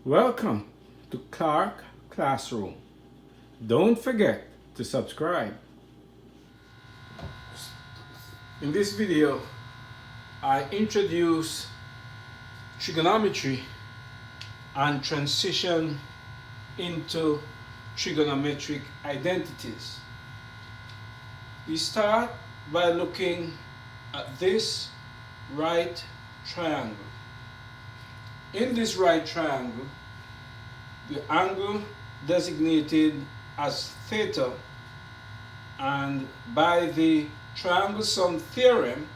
Welcome to Clark Classroom. Don't forget to subscribe. In this video, I introduce trigonometry and transition into trigonometric identities. We start by looking at this right triangle. In this right triangle, the angle designated as theta, and by the triangle sum theorem,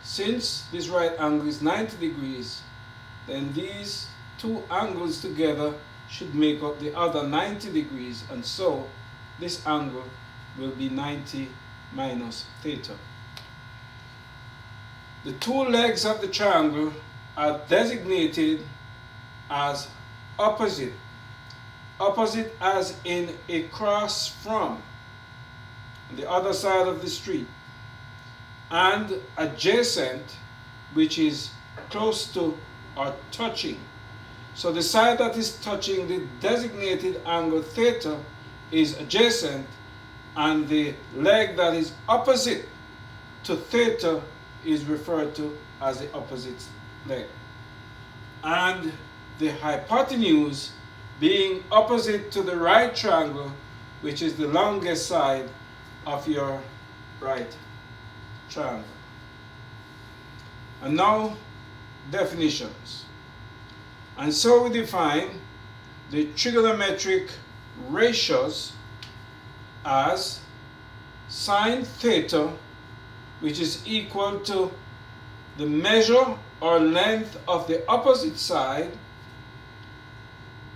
since this right angle is 90 degrees, then these two angles together should make up the other 90 degrees, and so this angle will be 90 minus theta. The two legs of the triangle are designated as opposite. Opposite as in across from the other side of the street, and adjacent, which is close to or touching. So the side that is touching the designated angle theta is adjacent, and the leg that is opposite to theta is referred to as the opposite leg. And the hypotenuse being opposite to the right triangle, which is the longest side of your right triangle. And now definitions. And so we define the trigonometric ratios as sine theta, which is equal to the measure or length of the opposite side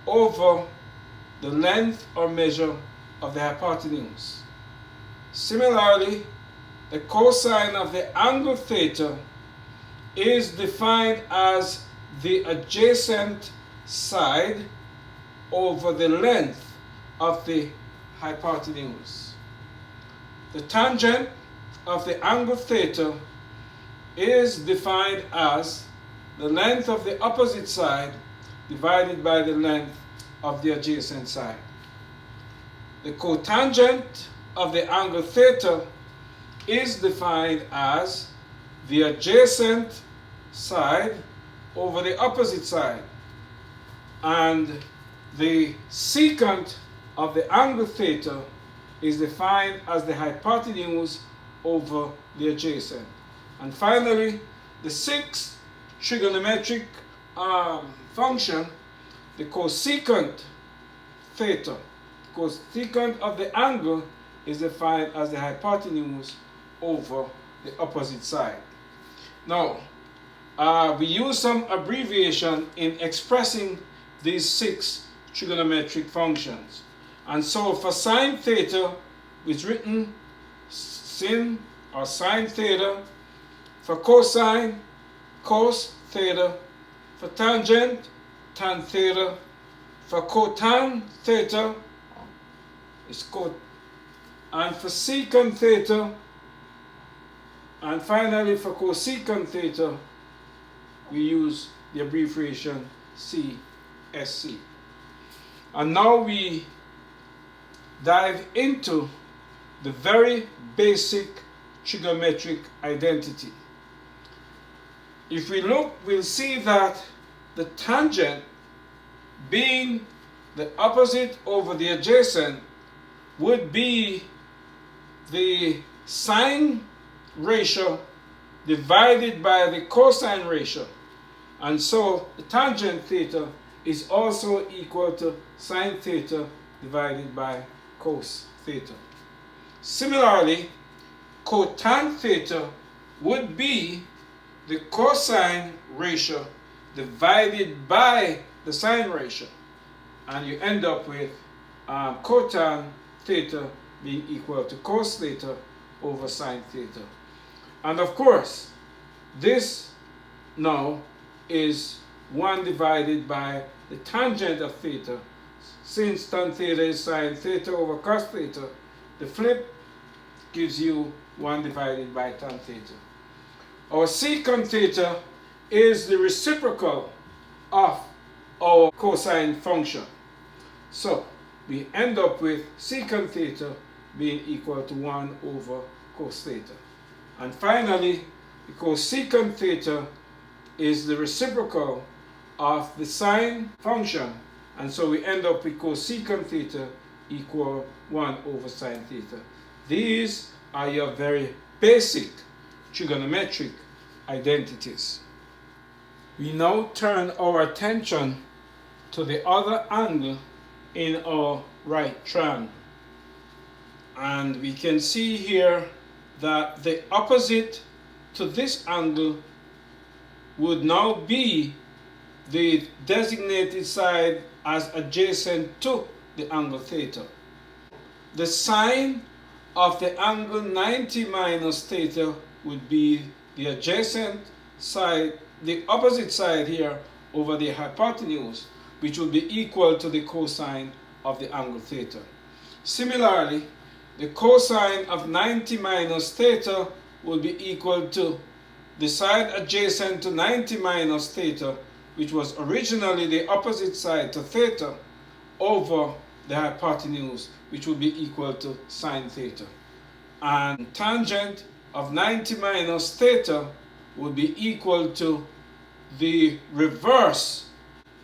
over the length or measure of the hypotenuse. Similarly, the cosine of the angle theta is defined as the adjacent side over the length of the hypotenuse. The tangent of the angle theta is defined as the length of the opposite side divided by the length of the adjacent side. The cotangent of the angle theta is defined as the adjacent side over the opposite side, and the secant of the angle theta is defined as the hypotenuse over the adjacent. And finally, the sixth trigonometric function, the cosecant theta. Cosecant of the angle is defined as the hypotenuse over the opposite side. Now, we use some abbreviation in expressing these six trigonometric functions. And so for sine theta, it's written sin or sine theta. For cosine, cos theta. For tangent, tan theta. For cotan theta, it's cot. And for secant theta, and finally for cosecant theta, we use the abbreviation CSC. And now we dive into the very basic trigonometric identity. If we look, we'll see that the tangent, being the opposite over the adjacent, would be the sine ratio divided by the cosine ratio. And so the tangent theta is also equal to sine theta divided by cos theta. Similarly, cotan theta would be the cosine ratio divided by the sine ratio, and you end up with cotan theta being equal to cos theta over sine theta. And of course, this now is 1 divided by the tangent of theta. Since tan theta is sine theta over cos theta, the flip gives you 1 divided by tan theta. Our secant theta is the reciprocal of our cosine function. So we end up with secant theta being equal to 1 over cos theta. And finally, because secant theta is the reciprocal of the sine function, and so we end up with cosecant theta equal 1 over sine theta. These are your very basic trigonometric identities. We now turn our attention to the other angle in our right triangle. And we can see here that the opposite to this angle would now be the designated side as adjacent to the angle theta. The sine of the angle 90 minus theta would be the adjacent side, the opposite side here over the hypotenuse, which would be equal to the cosine of the angle theta. Similarly, the cosine of 90 minus theta will be equal to the side adjacent to 90 minus theta, which was originally the opposite side to theta, over the hypotenuse, which will be equal to sine theta. And tangent of 90 minus theta will be equal to the reverse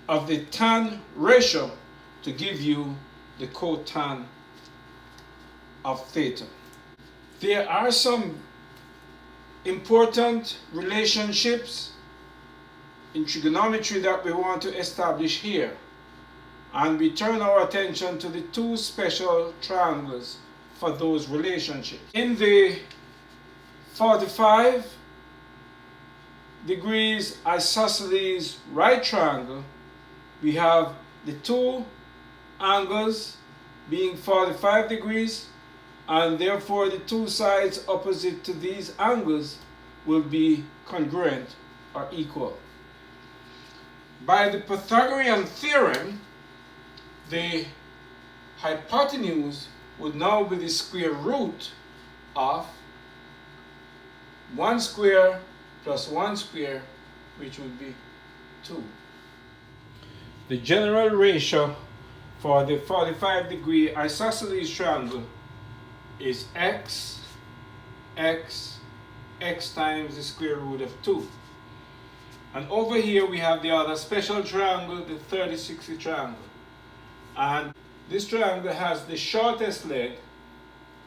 of the tan ratio to give you the cotan of theta. There are some important relationships in trigonometry that we want to establish here, and we turn our attention to the two special triangles for those relationships. In the 45 degrees isosceles right triangle, we have the two angles being 45 degrees, and therefore the two sides opposite to these angles will be congruent or equal. By the Pythagorean theorem, the hypotenuse would now be the square root of 1 square plus 1 square, which would be 2. The general ratio for the 45 degree isosceles triangle is x times the square root of 2. And over here we have the other special triangle, the 30-60 triangle. And this triangle has the shortest leg,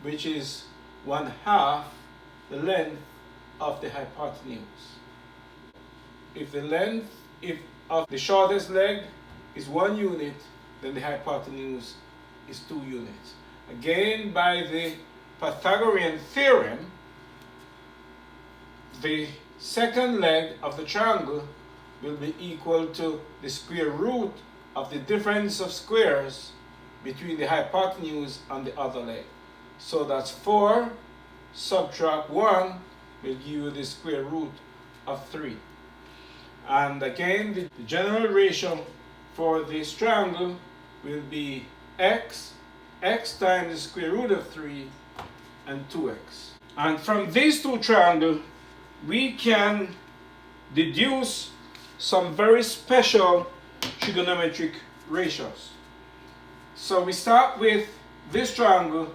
which is 1/2 the length of the hypotenuse. If the length of the shortest leg is 1 unit, then the hypotenuse is 2 units. Again, by the Pythagorean theorem, the second leg of the triangle will be equal to the square root of the difference of squares between the hypotenuse and the other leg. So that's 4 subtract 1 will give you the square root of 3. And again, the general ratio for this triangle will be x times the square root of 3 and 2x. And from these two triangles, we can deduce some very special trigonometric ratios. So we start with this triangle,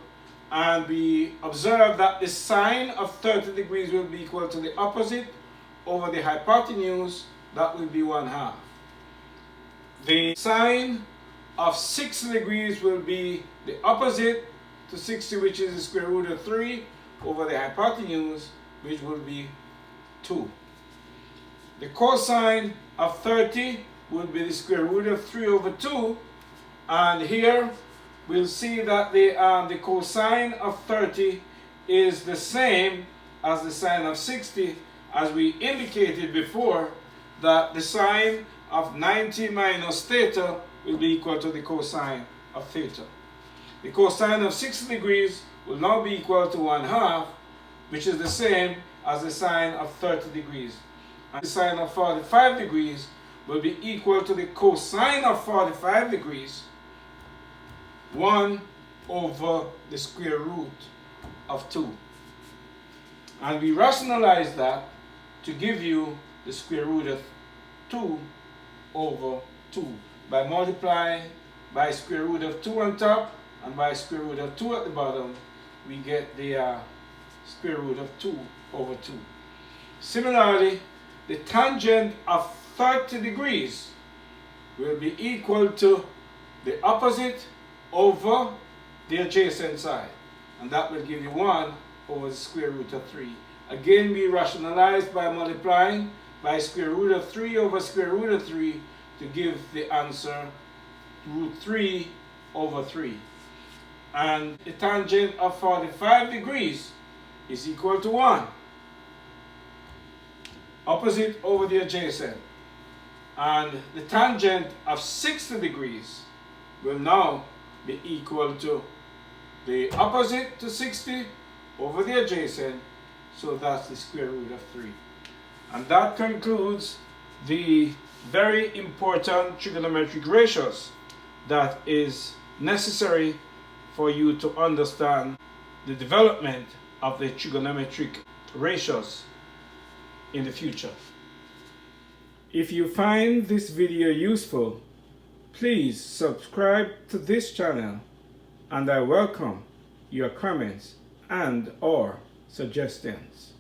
and we observe that the sine of 30 degrees will be equal to the opposite over the hypotenuse, that will be 1/2. The sine of 60 degrees will be the opposite to 60, which is the square root of 3 over the hypotenuse, which will be 2. The cosine of 30 will be the square root of 3 over 2, and here we'll see that the cosine of 30 is the same as the sine of 60, as we indicated before, that the sine of 90 minus theta will be equal to the cosine of theta. The cosine of 60 degrees will now be equal to 1/2, which is the same as the sine of 30 degrees. And the sine of 45 degrees will be equal to the cosine of 45 degrees, 1 over the square root of 2. And we rationalize that to give you the square root of 2 over 2. by multiplying by square root of 2 on top and by square root of 2 at the bottom, we get the square root of 2 over 2. Similarly, the tangent of 30 degrees will be equal to the opposite over the adjacent side, and that will give you 1 over the square root of 3. Again, we rationalize by multiplying by square root of 3 over square root of 3 to give the answer root 3 over 3. And the tangent of 45 degrees is equal to 1. Opposite over the adjacent. And the tangent of 60 degrees will now be equal to the opposite to 60 over the adjacent, so that's the square root of 3. And that concludes the very important trigonometric ratios that is necessary for you to understand the development of the trigonometric ratios in the future. If you find this video useful, please subscribe to this channel, and I welcome your comments and or suggestions.